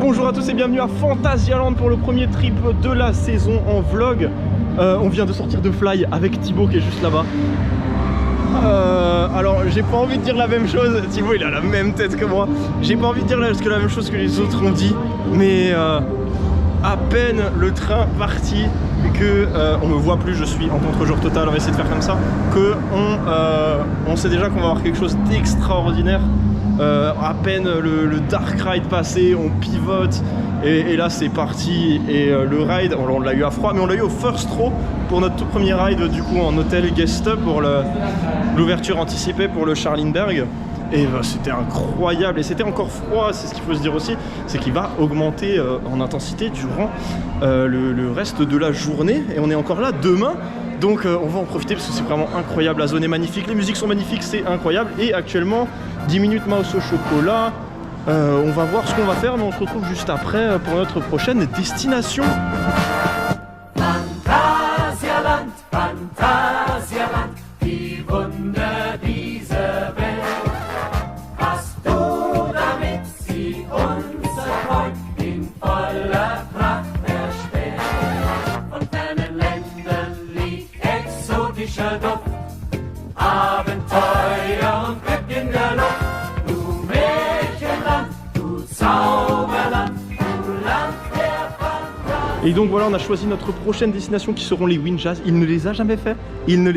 Bonjour à tous et bienvenue à Phantasialand pour le premier trip de la saison en vlog. On vient de sortir de Fly avec Thibaut qui est juste là-bas. Alors j'ai pas envie de dire la même chose, Thibaut il a la même tête que moi. J'ai pas envie de dire la même chose que les autres ont dit, mais à peine le train parti que on me voit plus, je suis en contre-jour total, on va essayer de faire comme ça, que on sait déjà qu'on va avoir quelque chose d'extraordinaire. À peine le dark ride passé, on pivote et là c'est parti. Et le ride, on l'a eu à froid, mais on l'a eu au first row pour notre tout premier ride du coup en hôtel guest pour l'ouverture anticipée pour le Charlieberg. Et c'était incroyable et c'était encore froid, c'est ce qu'il faut se dire aussi, c'est qu'il va augmenter en intensité durant le reste de la journée et on est encore là demain. Donc on va en profiter parce que c'est vraiment incroyable, la zone est magnifique, les musiques sont magnifiques, c'est incroyable. Et actuellement 10 minutes mouse au chocolat, on va voir ce qu'on va faire mais on se retrouve juste après pour notre prochaine destination. Phantasialand, Phantasialand, die Wunder dieser Welt. Hast du damit sie unser Freund in voller Pracht erstellt? Von fernen Ländern liegt exotischer Duft, Abenteuer und Glück in der Luft. Du Märchenland, du Zauberland, du Land der Fantasie. Et donc voilà, on a choisi notre prochaine destination qui seront les Windjazz. Il ne les a jamais fait. Il n'a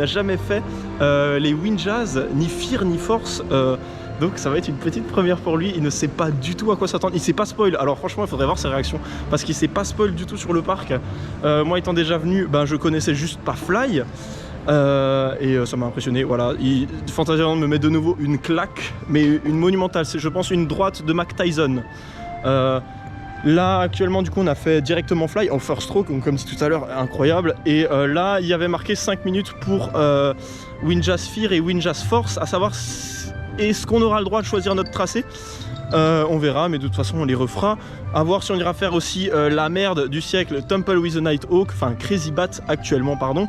jamais fait les Windjazz, ni Fear ni Force. Donc ça va être une petite première pour lui. Il ne sait pas du tout à quoi s'attendre. Il sait pas spoil. Alors franchement, il faudrait voir ses réactions parce qu'il sait pas spoil du tout sur le parc. Moi étant déjà venu, je connaissais juste pas Fly. Et ça m'a impressionné, voilà. Phantasialand me met de nouveau une claque, mais une monumentale, c'est je pense une droite de Mike Tyson. Là actuellement du coup on a fait directement Fly en first row, comme dit tout à l'heure, incroyable. Et là il y avait marqué 5 minutes pour Windjazz Fear et Windjazz Force, à savoir est-ce qu'on aura le droit de choisir notre tracé. On verra, mais de toute façon on les refera. À voir si on ira faire aussi la merde du siècle, Temple with the Nighthawk, enfin Crazy Bat actuellement pardon.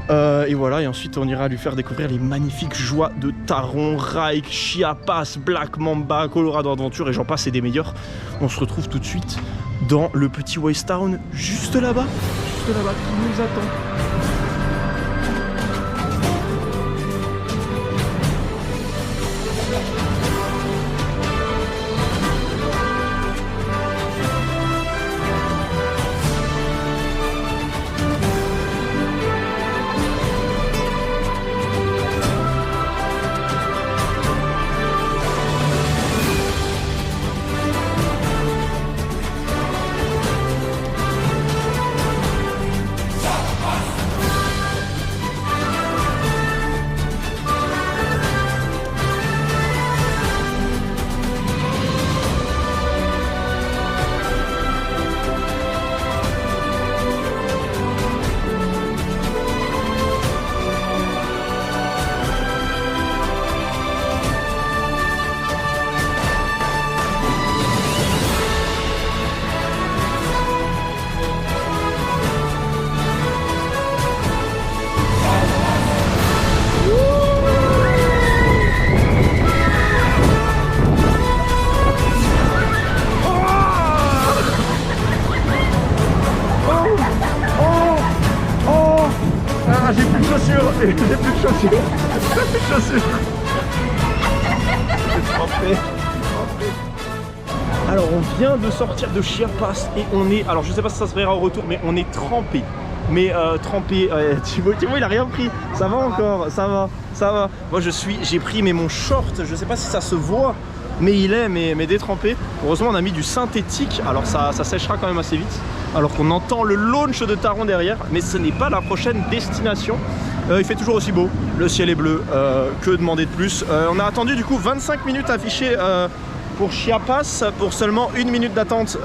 Et voilà, et ensuite on ira lui faire découvrir les magnifiques joies de Taron, Reich, Chiapas, Black Mamba, Colorado Adventure et j'en passe et des meilleurs. On se retrouve tout de suite dans le petit Waste Town, juste là-bas, qui nous attend. J'ai plus de chaussures. Alors on vient de sortir de Chiapas et on est, alors je sais pas si ça se verra au retour, mais on est trempé. Mais trempé, Thibaut il a rien pris. Ça va encore, ça va. Moi j'ai pris mon short, je sais pas si ça se voit, mais il est mais détrempé. Heureusement on a mis du synthétique, alors ça séchera quand même assez vite. Alors qu'on entend le launch de Taron derrière, mais ce n'est pas la prochaine destination. Il fait toujours aussi beau, le ciel est bleu, que demander de plus. On a attendu du coup 25 minutes affichées pour Chiapas, pour seulement 1 minute d'attente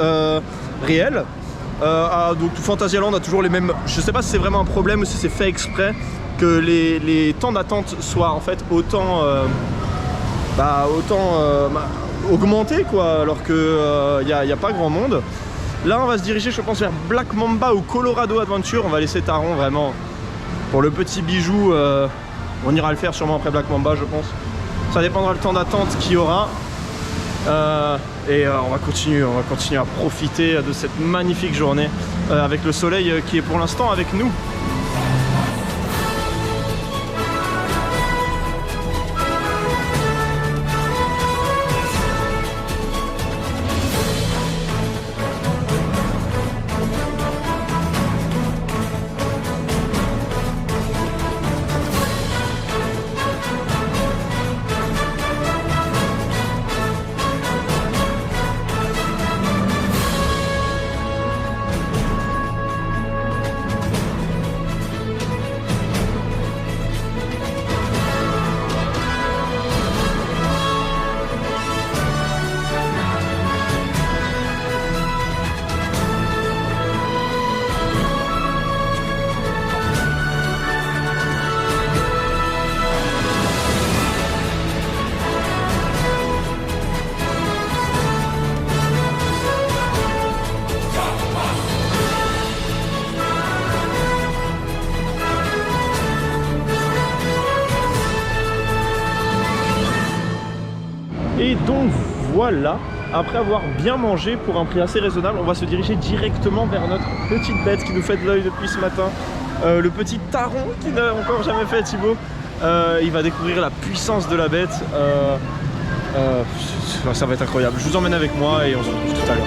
réelle. Donc Phantasialand a toujours les mêmes, je sais pas si c'est vraiment un problème ou si c'est fait exprès, que les temps d'attente soient en fait autant augmentés quoi, alors que y a pas grand monde. Là on va se diriger je pense vers Black Mamba ou Colorado Adventure. On va laisser Taron vraiment pour le petit bijou, on ira le faire sûrement après Black Mamba je pense. Ça dépendra le temps d'attente qu'il y aura. On va continuer à profiter de cette magnifique journée avec le soleil qui est pour l'instant avec nous. Et donc voilà, après avoir bien mangé pour un prix assez raisonnable, on va se diriger directement vers notre petite bête qui nous fait de l'œil depuis ce matin. Le petit taron qui n'a encore jamais fait Thibaut. Il va découvrir la puissance de la bête. Ça va être incroyable. Je vous emmène avec moi et on se retrouve tout à l'heure.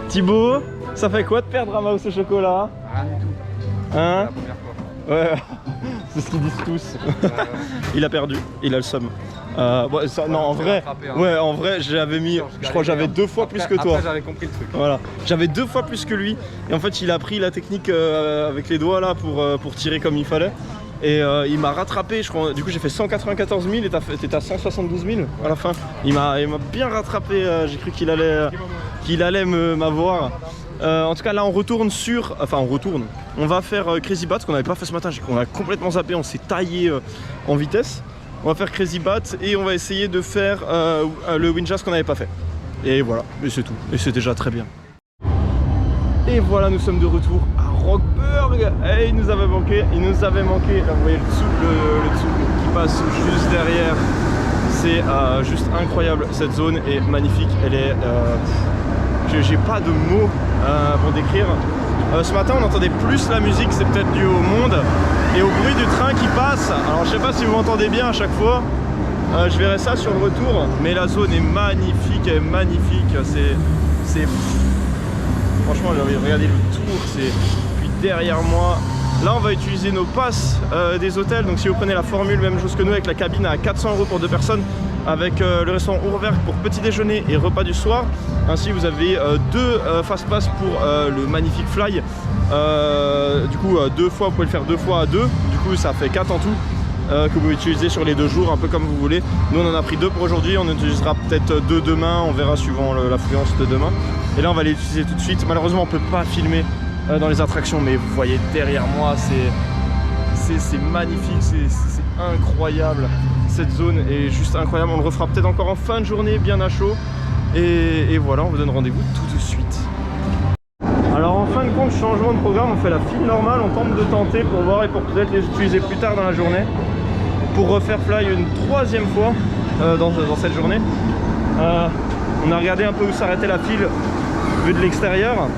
Thibaut, ça fait quoi de perdre un mouse au chocolat? Rien du tout. Hein? La première fois. Ouais, c'est ce qu'ils disent tous. Il a perdu, il a le seum. Ouais, ça, non, en vrai, ouais, en vrai, j'avais mis, je crois que j'avais 2 fois plus que toi. Après, j'avais compris le truc. Voilà, j'avais 2 fois plus que lui. Et en fait, il a appris la technique avec les doigts là pour tirer comme il fallait. Et il m'a rattrapé, je crois. Du coup, j'ai fait 194 000 et t'étais à 172 000 à la fin. Il m'a bien rattrapé. J'ai cru qu'il allait m'avoir. En tout cas, là, on retourne sur. Enfin, on retourne. On va faire Crazy Bat, ce qu'on n'avait pas fait ce matin. On a complètement zappé, on s'est taillé en vitesse. On va faire Crazy Bat et on va essayer de faire le Windjazz qu'on n'avait pas fait. Et voilà, et c'est tout. Et c'est déjà très bien. Et voilà, nous sommes de retour à Rockburg. Et il nous avait manqué. Là, vous voyez le Zug qui passe juste derrière. C'est juste incroyable. Cette zone est magnifique. Elle est. J'ai pas de mots pour décrire. Ce matin, on entendait plus la musique. C'est peut-être dû au monde et au bruit du train qui passe. Alors, je sais pas si vous m'entendez bien à chaque fois. Je verrai ça sur le retour. Mais la zone est magnifique. Elle est magnifique. C'est franchement, regardez le tour, c'est puis derrière moi. Là, on va utiliser nos passes des hôtels. Donc, si vous prenez la formule, même chose que nous, avec la cabine à 400 € pour 2 personnes, avec le restaurant Ourwerk pour petit déjeuner et repas du soir. Ainsi, vous avez 2 fast pass pour le magnifique Fly. Du coup, 2 fois, vous pouvez le faire 2 fois à 2. Du coup, ça fait 4 en tout. Que vous pouvez utiliser sur les 2 jours, un peu comme vous voulez. Nous, on en a pris 2 pour aujourd'hui. On utilisera peut-être 2 demain. On verra suivant l'affluence de demain. Et là, on va les utiliser tout de suite. Malheureusement, on ne peut pas filmer dans les attractions, mais vous voyez derrière moi, c'est magnifique, c'est incroyable. Cette zone est juste incroyable. On le refera peut-être encore en fin de journée, bien à chaud. Et voilà, on vous donne rendez-vous tout de suite. Alors en fin de compte, changement de programme, on fait la file normale, on tente de tenter pour voir et pour peut-être les utiliser plus tard dans la journée. Pour refaire fly une troisième fois dans cette journée. On a regardé un peu où s'arrêtait la file vue de l'extérieur.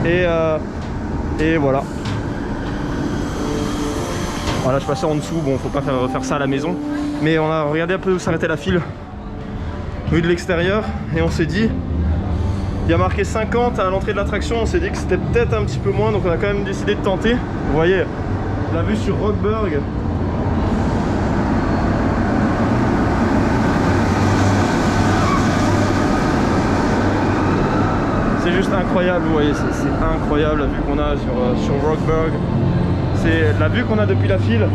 Et voilà. Voilà, je passais en dessous, bon faut pas faire ça à la maison. Mais on a regardé un peu où s'arrêtait la file vue de l'extérieur. Et on s'est dit, il y a marqué 50 à l'entrée de l'attraction, on s'est dit que c'était peut-être un petit peu moins. Donc on a quand même décidé de tenter. Vous voyez, la vue sur Rockburg. C'est juste incroyable, vous voyez, c'est incroyable la vue qu'on a sur Rockburg. C'est la vue qu'on a depuis la file.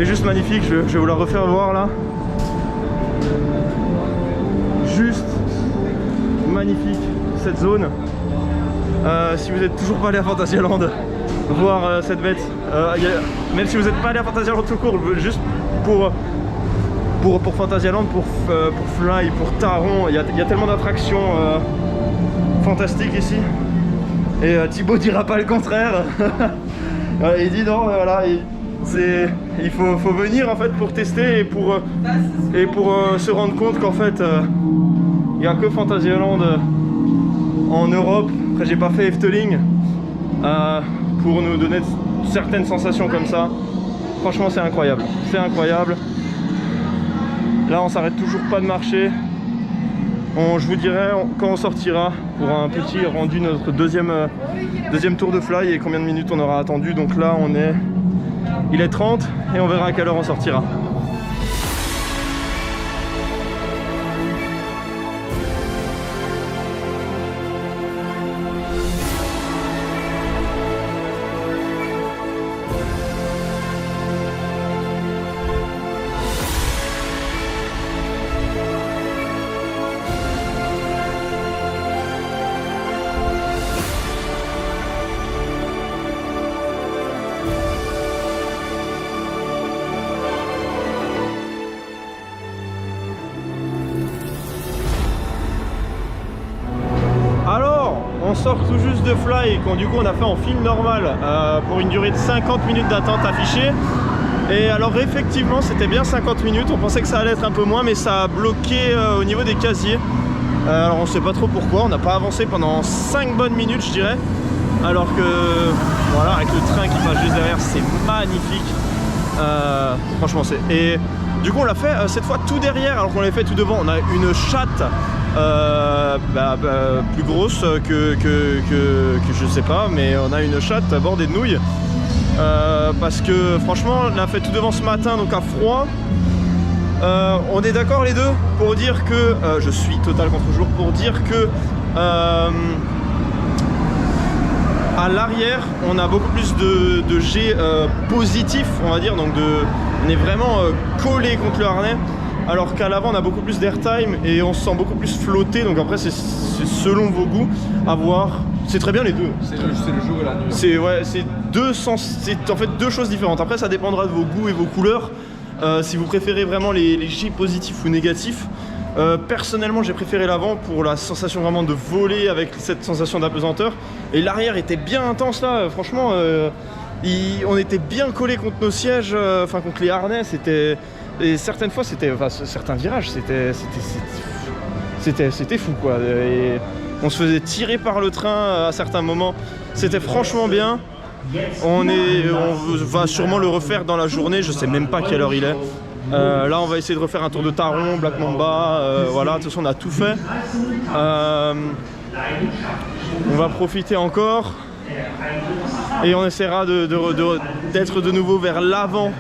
est juste magnifique, je vais vous la refaire voir là. Juste magnifique cette zone. Si vous n'êtes toujours pas allé à Fantasyland voir cette bête, même si vous n'êtes pas allé à Fantasyland tout court, juste pour Fantasyland, pour Fly, pour Taron, il y a tellement d'attractions fantastiques ici. Et Thibaut dira pas le contraire. Il dit non, voilà, il faut venir en fait pour tester et pour se rendre compte qu'en fait il n'y a que Fantasyland en Europe. Après j'ai pas fait Efteling pour nous donner certaines sensations comme ça. Franchement c'est incroyable, c'est incroyable. Là on s'arrête toujours pas de marcher. Je vous dirai quand on sortira pour un petit rendu notre deuxième tour de fly et combien de minutes on aura attendu. Donc là il est 30 et on verra à quelle heure on sortira. On sort tout juste de Fly, du coup on a fait en file normale pour une durée de 50 minutes d'attente affichée. Et alors effectivement c'était bien 50 minutes, on pensait que ça allait être un peu moins, mais ça a bloqué au niveau des casiers. Alors on sait pas trop pourquoi, on n'a pas avancé pendant 5 bonnes minutes je dirais. Alors que voilà, avec le train qui passe juste derrière, c'est magnifique. Franchement c'est... Et du coup on l'a fait cette fois tout derrière, alors qu'on l'avait fait tout devant. On a une chatte plus grosse que je sais pas, mais on a une chatte bordée de nouilles parce que franchement on l'a fait tout devant ce matin, donc à froid. On est d'accord les deux pour dire que je suis total contre-jour pour dire que à l'arrière on a beaucoup plus de jets positifs, on va dire, donc on est vraiment collé contre le harnais. Alors qu'à l'avant on a beaucoup plus d'airtime et on se sent beaucoup plus flotté, donc après c'est selon vos goûts à voir. C'est très bien les deux. C'est le jour et la nuit. C'est en fait deux choses différentes. Après ça dépendra de vos goûts et vos couleurs. Si vous préférez vraiment les jets positifs ou négatifs. Personnellement j'ai préféré l'avant pour la sensation vraiment de voler avec cette sensation d'apesanteur. Et l'arrière était bien intense là, franchement on était bien collé contre nos sièges, enfin contre les harnais. Et certaines fois certains virages c'était fou quoi. Et on se faisait tirer par le train à certains moments. C'était franchement bien. On va sûrement le refaire dans la journée, je sais même pas quelle heure il est. Là on va essayer de refaire un tour de Taron, Black Mamba, voilà, de toute façon on a tout fait. On va profiter encore et on essaiera d'être de nouveau vers l'avant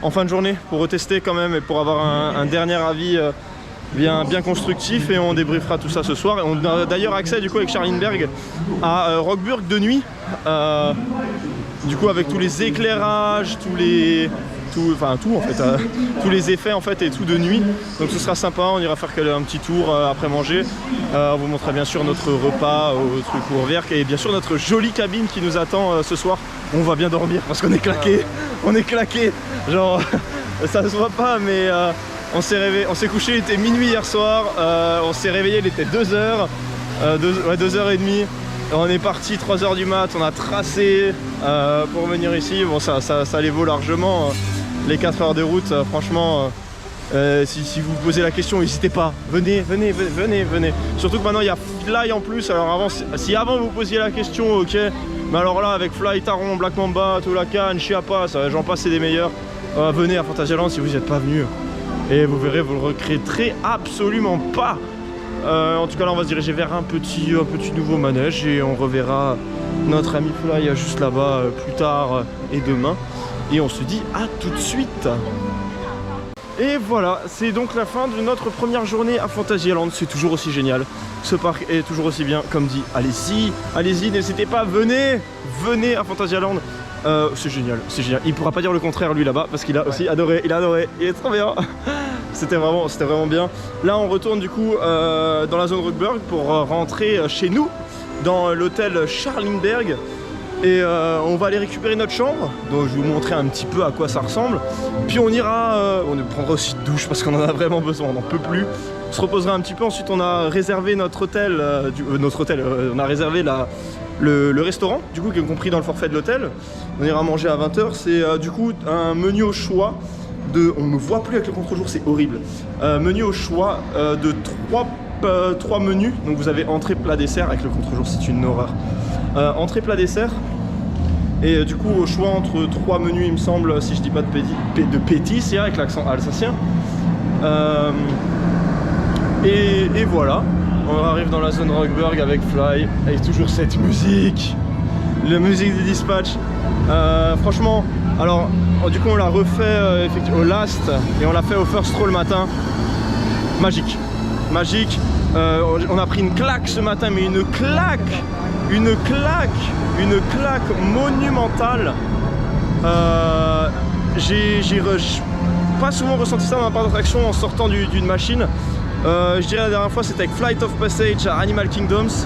en fin de journée pour retester quand même et pour avoir un dernier avis bien constructif, et on débriefera tout ça ce soir. Et on a d'ailleurs accès du coup avec Charlinberg à Rockburg de nuit, du coup avec tous les éclairages, tous les effets en fait et tout de nuit. Donc ce sera sympa, on ira faire un petit tour après manger. On vous montrera bien sûr notre repas au truc Courverc et bien sûr notre jolie cabine qui nous attend ce soir on va bien dormir parce qu'on est claqué. On est claqué. Genre, ça se voit pas, mais on s'est réveillé, on s'est couché, il était minuit hier soir. On s'est réveillé, il était 2h. 2h30. On est parti 3h du mat, on a tracé pour venir ici. Bon, ça les vaut largement. Les 4 heures de route, franchement. Si vous posez la question, n'hésitez pas, venez. Surtout que maintenant il y a Fly en plus. Alors avant, si avant vous posiez la question, ok, mais alors là avec Fly, Taron, Black Mamba, Tolakan, Chiapas, j'en passe, c'est des meilleurs. Venez à Phantasialand si vous n'y êtes pas venu. Et vous verrez, vous le regretterez absolument pas. En tout cas là on va se diriger vers un petit nouveau manège et on reverra notre ami Fly juste là-bas plus tard et demain. Et on se dit à tout de suite. Et voilà, c'est donc la fin de notre première journée à Phantasialand. C'est toujours aussi génial, ce parc est toujours aussi bien. Comme dit, allez-y, n'hésitez pas, venez à Phantasialand. C'est génial, il pourra pas dire le contraire lui là-bas parce qu'il a aussi adoré, il est trop bien. C'était vraiment bien. Là on retourne du coup dans la zone Rockburg pour rentrer chez nous dans l'hôtel Charlingberg. Et on va aller récupérer notre chambre, donc je vais vous montrer un petit peu à quoi ça ressemble. Puis on ira, on prendra aussi de douche parce qu'on en a vraiment besoin, on n'en peut plus. On se reposera un petit peu, ensuite on a réservé notre hôtel, on a réservé le restaurant, du coup qui est compris dans le forfait de l'hôtel. On ira manger à 20 h, c'est du coup un menu au choix de... On me voit plus avec le contre-jour, c'est horrible. Menu au choix de 3 menus, donc vous avez entrée, plat, dessert. Avec le contre-jour c'est une horreur. Entrée, plat, dessert. Et du coup au choix entre 3 menus il me semble, si je dis pas de pétis, avec l'accent alsacien. Et voilà, on arrive dans la zone Rockburg avec Fly, avec toujours cette musique, la musique des dispatchs. Franchement, alors du coup on l'a refait effectivement au last et on l'a fait au first row le matin. Magique. On a pris une claque ce matin, mais une claque monumentale. J'ai pas souvent ressenti ça dans un parc d'attraction en sortant d'une machine. Je dirais la dernière fois c'était avec Flight of Passage à Animal Kingdoms.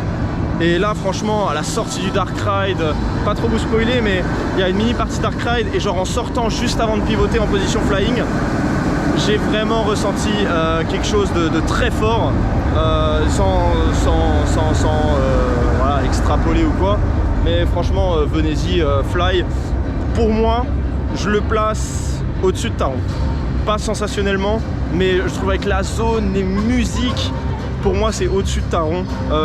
Et là franchement à la sortie du Dark Ride, pas trop vous spoiler, mais il y a une mini partie Dark Ride et genre en sortant juste avant de pivoter en position flying, j'ai vraiment ressenti quelque chose de très fort, sans voilà, extrapoler ou quoi. Mais franchement, venez-y, Fly. Pour moi, je le place au-dessus de Taron. Pas sensationnellement, mais je trouve avec la zone, les musiques, pour moi c'est au-dessus de Taron.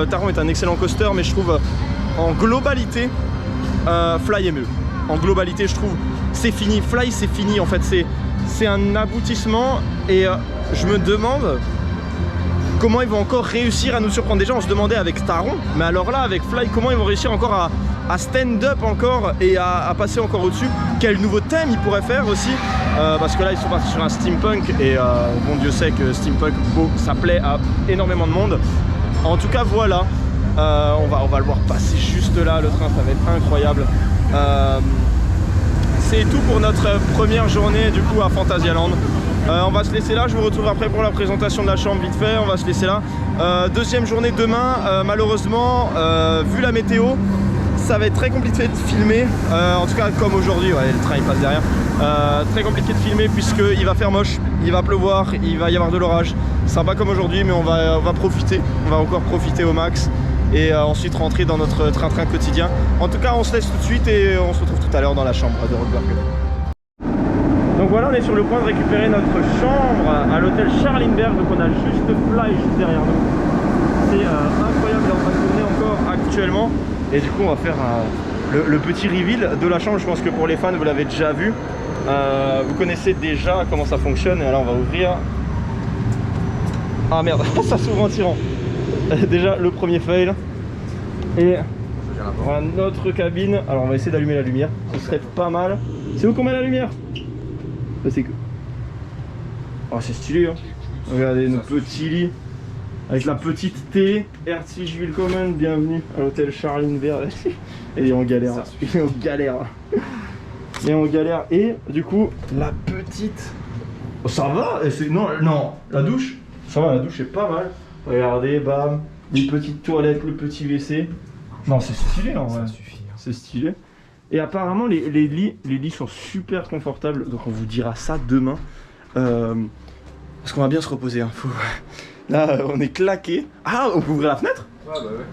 Taron est un excellent coaster, mais je trouve en globalité, Fly est mieux. En globalité, je trouve c'est fini. Fly c'est fini en fait, c'est un aboutissement et je me demande comment ils vont encore réussir à nous surprendre. Déjà on se demandait avec Taron, mais alors là avec Fly, comment ils vont réussir encore à stand up encore et à passer encore au-dessus. Quel nouveau thème ils pourraient faire aussi, parce que là ils sont partis sur un steampunk et bon Dieu sait que steampunk ça plaît à énormément de monde. En tout cas voilà, on va le voir passer juste là, le train ça va être incroyable. C'est tout pour notre première journée du coup à Phantasialand. On va se laisser là, je vous retrouve après pour la présentation de la chambre vite fait, on va se laisser là. Deuxième journée demain, malheureusement, vu la météo, ça va être très compliqué de filmer, en tout cas comme aujourd'hui, ouais, le train il passe derrière. Très compliqué de filmer puisqu'il va faire moche, il va pleuvoir, il va y avoir de l'orage. Ce sera pas comme aujourd'hui mais on va profiter, on va encore profiter au max. Et ensuite rentrer dans notre train-train quotidien. En tout cas on se laisse tout de suite et on se retrouve tout à l'heure dans la chambre de Rockburg. Donc voilà, on est sur le point de récupérer notre chambre à l'hôtel Charlingberg. Donc on a juste Fly juste derrière nous. C'est incroyable, il est en train de tourner encore actuellement. Et du coup on va faire le petit reveal de la chambre. Je pense que pour les fans vous l'avez déjà vu. Vous connaissez déjà comment ça fonctionne. Et alors on va ouvrir. Ah merde, ça s'ouvre en tirant. Déjà le premier fail. Et voilà notre cabine. Alors on va essayer d'allumer la lumière, ce serait pas mal. C'est où qu'on met la lumière? C'est que... Oh c'est stylé hein. Regardez nos petits lits avec la petite télé. Herzlich willkommen, bienvenue à l'hôtel Charlingberg. Et on galère, et on galère. Et on galère. Et du coup la petite... Oh, ça va. Non, la douche. Ça va, la douche est pas mal. Regardez, bam, les petites toilettes, le petit WC. Non, c'est stylé en vrai. Ça suffit. C'est stylé. Et apparemment les lits sont super confortables, donc on vous dira ça demain. Parce qu'on va bien se reposer, hein. Là on est claqué. Ah, on peut ouvrir la fenêtre? Ouais, bah ouais.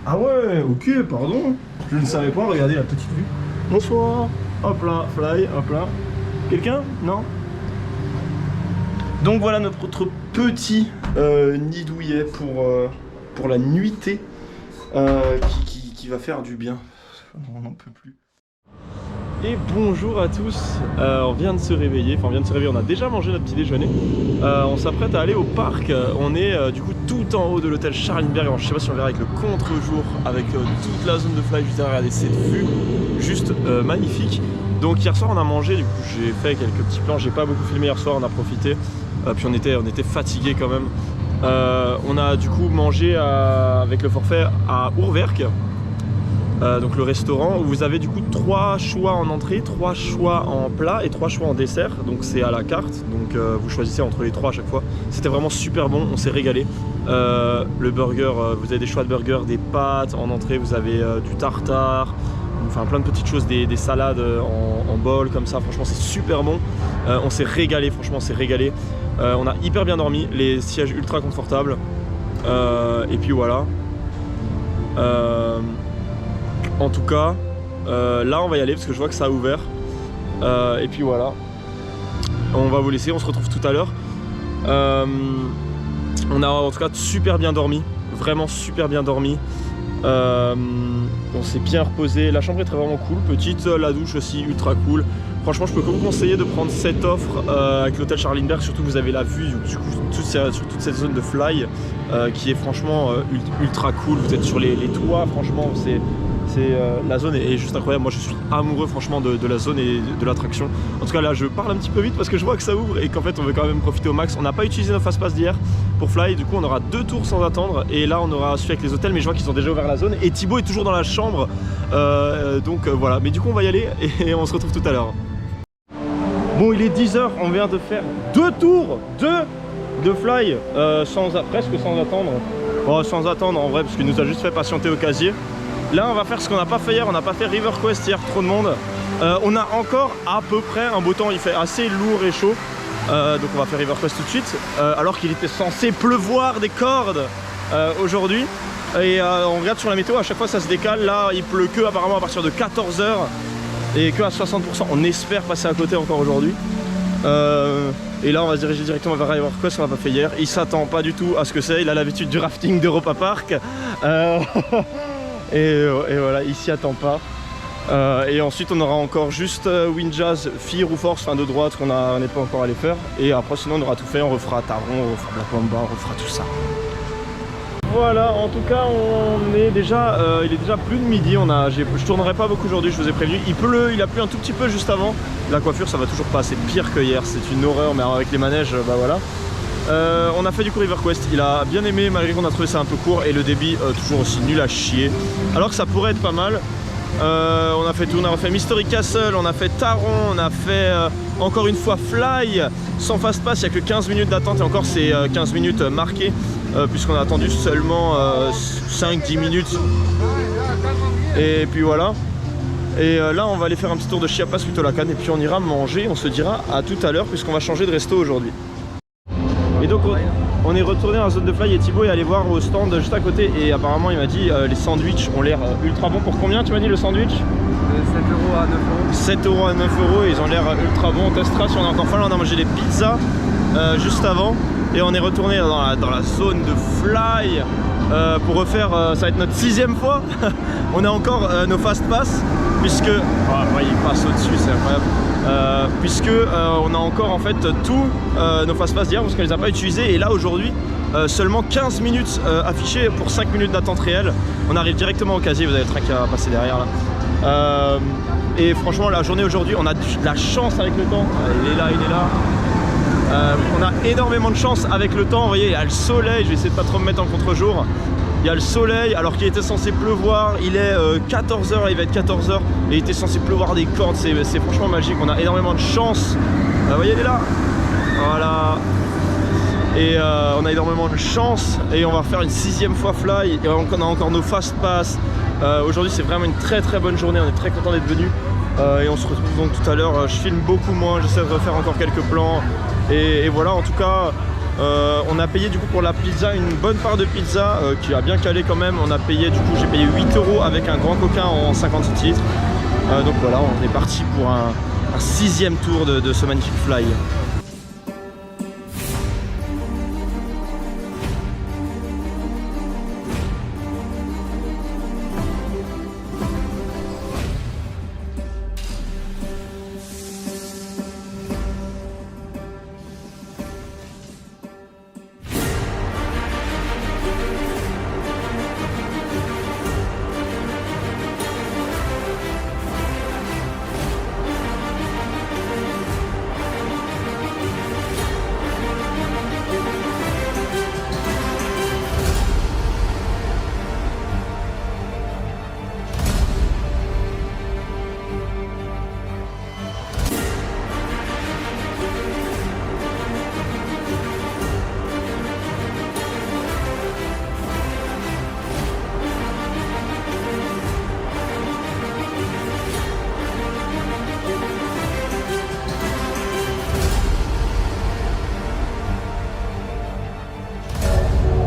Ah ouais, ok, pardon. Je ne savais pas, regardez la petite vue. Bonsoir. Hop là, fly, hop là. Quelqu'un? Non? Donc voilà notre petit nid douillet pour la nuitée qui va faire du bien. On n'en peut plus. Et bonjour à tous, on vient de se réveiller, on a déjà mangé notre petit déjeuner. On s'apprête à aller au parc, on est du coup tout en haut de l'hôtel Charlinberg. Alors, je sais pas si on verra avec le contre-jour, avec toute la zone de fly juste derrière, regardez cette vue, juste magnifique. Donc hier soir on a mangé, du coup j'ai fait quelques petits plans, j'ai pas beaucoup filmé hier soir, on a profité, puis on était fatigués quand même. On a du coup mangé avec le forfait à Ourwerk. Donc le restaurant où vous avez du coup 3 choix en entrée, 3 choix en plat et 3 choix en dessert, donc c'est à la carte, donc vous choisissez entre les 3 à chaque fois. C'était vraiment super bon, on s'est régalé. Le burger, vous avez des choix de burger, des pâtes en entrée, vous avez du tartare, enfin plein de petites choses, des salades en bol comme ça, franchement c'est super bon. On s'est régalé, franchement on s'est régalé. On a hyper bien dormi, les sièges ultra confortables, et puis voilà. En tout cas, là on va y aller parce que je vois que ça a ouvert. Et puis voilà. On va vous laisser, on se retrouve tout à l'heure. On a en tout cas super bien dormi. Vraiment super bien dormi. On s'est bien reposé. La chambre est vraiment cool, petite. La douche aussi ultra cool. Franchement, je peux que vous conseiller de prendre cette offre avec l'hôtel Charlinberg. Surtout que vous avez la vue du coup, sur toute cette zone de fly qui est franchement ultra cool. Vous êtes sur les toits, franchement la zone est juste incroyable. Moi je suis amoureux franchement de la zone et de l'attraction. En tout cas là je parle un petit peu vite parce que je vois que ça ouvre et qu'en fait on veut quand même profiter au max. On n'a pas utilisé nos fast-pass d'hier pour fly, du coup on aura 2 tours sans attendre. Et là on aura celui avec les hôtels, mais je vois qu'ils ont déjà ouvert la zone. Et Thibaut est toujours dans la chambre, donc voilà. Mais du coup on va y aller et on se retrouve tout à l'heure. Bon, il est 10 h, on vient de faire 2 tours de fly presque sans attendre. Bon, sans attendre en vrai parce qu'il nous a juste fait patienter au casier. Là on va faire ce qu'on n'a pas fait hier, on n'a pas fait River Quest hier, trop de monde. On a encore à peu près un beau temps, il fait assez lourd et chaud. Donc on va faire River Quest tout de suite, alors qu'il était censé pleuvoir des cordes aujourd'hui. Et on regarde sur la météo, à chaque fois ça se décale. Là il pleut que apparemment à partir de 14 h et que à 60%. On espère passer à côté encore aujourd'hui. Et là on va se diriger directement vers River Quest, on n'a pas fait hier. Il s'attend pas du tout à ce que c'est, il a l'habitude du rafting d'Europa Park. Et voilà, il s'y attend pas. Et ensuite on aura encore juste Windjazz, Fear ou Force, fin de droite qu'on n'est pas encore allé faire. Et après sinon on aura tout fait, on refera Taron, on refera Black Mamba, on refera tout ça. Voilà, en tout cas on est déjà, il est déjà plus de midi, je tournerai pas beaucoup aujourd'hui, je vous ai prévenu. Il pleut, il a plu un tout petit peu juste avant. La coiffure ça va toujours pas, c'est pire que hier, c'est une horreur, mais avec les manèges, bah voilà. On a fait du coup River Quest, il a bien aimé malgré qu'on a trouvé ça un peu court et le débit toujours aussi nul à chier. Alors que ça pourrait être pas mal. On a fait tout, on a refait Mystery Castle, on a fait Taron, on a fait encore une fois Fly sans fast pass, il n'y a que 15 minutes d'attente et encore c'est 15 minutes marquées puisqu'on a attendu seulement 5-10 minutes. Et puis voilà. Et là on va aller faire un petit tour de Chiapas plutôt la canne et puis on ira manger, on se dira à tout à l'heure puisqu'on va changer de resto aujourd'hui. Et donc on est retourné dans la zone de fly et Thibaut est allé voir au stand juste à côté et apparemment il m'a dit les sandwichs ont l'air ultra bons. Pour combien tu m'as dit le sandwich? 7 € à 9 €. 7 € à 9 € et ils ont l'air ultra bons. On testera si on a encore faim. Là on a mangé des pizzas juste avant et on est retourné dans la zone de fly pour refaire, ça va être notre 6e fois. On a encore nos fast pass puisque, ouais, il passe au-dessus, c'est incroyable. Puisque on a encore en fait tous nos fast pass d'hier parce qu'on les a pas utilisés et là aujourd'hui seulement 15 minutes affichées pour 5 minutes d'attente réelle. On arrive directement au casier, vous avez le train qui va passer derrière là. Et franchement la journée aujourd'hui on a de la chance avec le temps. Il est là, il est là. On a énormément de chance avec le temps, vous voyez il y a le soleil, je vais essayer de pas trop me mettre en contre-jour. Il y a le soleil alors qu'il était censé pleuvoir, il est 14 h, il va être 14 h et il était censé pleuvoir des cordes, c'est franchement magique, on a énormément de chance. Vous voyez, il est là. Voilà. et on a énormément de chance et on va faire une 6e fois fly et on a encore nos fast pass. Aujourd'hui c'est vraiment une très bonne journée, on est très content d'être venu et on se retrouve donc tout à l'heure. Je filme beaucoup moins, j'essaie de refaire encore quelques plans et voilà. En tout cas on a payé du coup pour la pizza une bonne part de pizza qui a bien calé quand même. On a payé du coup, j'ai payé 8 € avec un grand coquin en 50 litres. Donc voilà, on est parti pour un 6e tour de ce magnifique fly.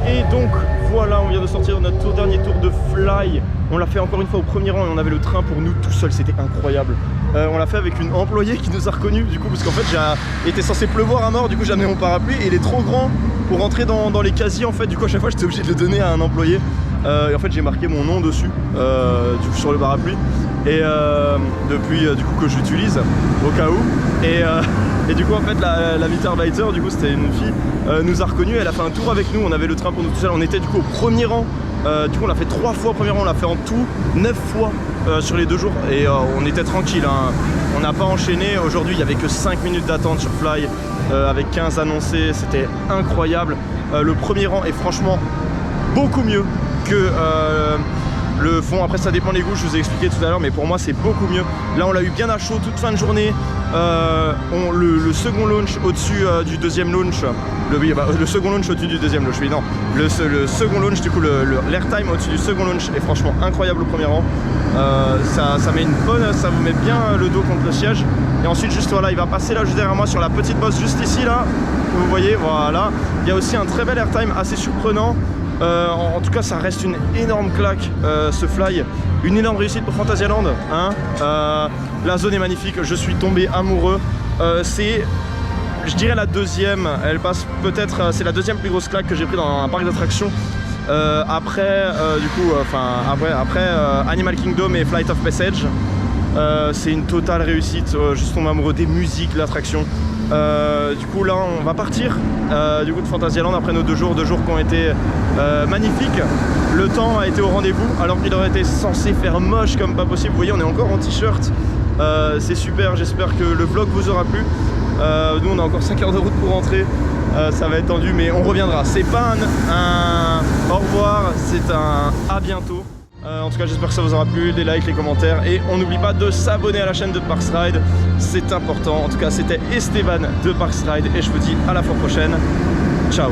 Et donc voilà, on vient de sortir de notre dernier tour de fly. On l'a fait encore une fois au premier rang et on avait le train pour nous tout seul, c'était incroyable. On l'a fait avec une employée qui nous a reconnus du coup, parce qu'en fait j'ai été censé pleuvoir à mort, du coup j'ai amené mon parapluie et il est trop grand pour rentrer dans les casiers en fait. Du coup à chaque fois j'étais obligé de le donner à un employé. Et en fait j'ai marqué mon nom dessus du coup sur le parapluie. Et depuis du coup que je l'utilise au cas où. Et du coup en fait la Mitarbeiter, du coup c'était une fille, nous a reconnus, elle a fait un tour avec nous, on avait le train pour nous tout seul, on était du coup au premier rang. Du coup on l'a fait 3 fois au premier rang, on l'a fait en tout 9 fois sur les 2 jours et on était tranquille, hein. On n'a pas enchaîné, aujourd'hui il n'y avait que 5 minutes d'attente sur Fly avec 15 annoncés, c'était incroyable. Le premier rang est franchement beaucoup mieux que le fond. Après ça dépend des goûts, je vous ai expliqué tout à l'heure, mais pour moi c'est beaucoup mieux. Là on l'a eu bien à chaud toute fin de journée. Le second launch au-dessus du deuxième launch, le second launch au-dessus du deuxième launch, oui non, le second launch, du coup l'airtime au-dessus du second launch est franchement incroyable au premier rang. Ça met une bonne, ça vous met bien le dos contre le siège. Et ensuite juste voilà, il va passer là juste derrière moi sur la petite bosse juste ici là, vous voyez, voilà. Il y a aussi un très bel airtime assez surprenant. En tout cas ça reste une énorme claque ce fly, une énorme réussite pour Phantasialand, hein. La zone est magnifique, je suis tombé amoureux. C'est, je dirais, la deuxième, elle passe peut-être, c'est la deuxième plus grosse claque que j'ai pris dans un parc d'attractions après du coup, après Animal Kingdom et Flight of Passage. C'est une totale réussite, juste tombé amoureux des musiques, l'attraction. Du coup là on va partir du coup de Phantasialand après nos 2 jours qui ont été magnifiques. Le temps a été au rendez-vous alors qu'il aurait été censé faire moche comme pas possible. Vous voyez on est encore en t-shirt, c'est super, j'espère que le vlog vous aura plu. Nous on a encore 5 heures de route pour rentrer, ça va être tendu mais on reviendra. C'est pas un au revoir, c'est un à bientôt. En tout cas j'espère que ça vous aura plu, des likes, les commentaires et on n'oublie pas de s'abonner à la chaîne de Parks Ride, c'est important. En tout cas c'était Esteban de Parks Ride et je vous dis à la fois prochaine, ciao.